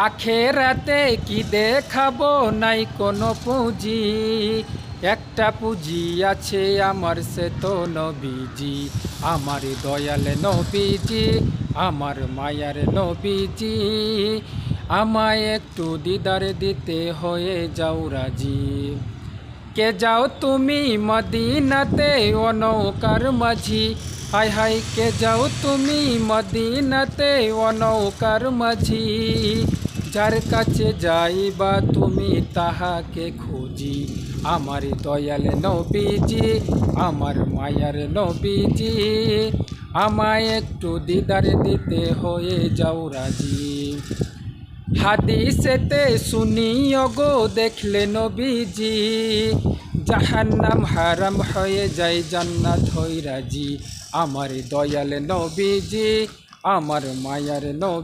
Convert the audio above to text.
আখেরাতে কি দেখাবো নাই কোনো পুঁজি, একটা পুঁজি আছে আমার, সে তো নবীজি। আমার দয়াল নবীজি, আমার মায়ার নবীজি। আমায় একটু দিদার দিতে হয়ে যাও রাজি। কে যাও তুমি মদিনাতে ও নৌকার মাঝি, হায় হায় কে যাও তুমি মদিনাতে ও নৌকার মাঝি। যার কাছে যাইবা তুমি তাহাকে খুঁজি, আমার দয়াল নবীজি, আমার মায়ার নবীজি। আমায় একটু দিদার দিতে হয়ে যাও রাজি। হাদিসেতে শুনিও গো দেখলে নবীজি, জাহান্নাম হারাম হয়ে যায় জান্নাত হই রাজি। আমার দয়াল নবীজি, আমার মায়ার নবী।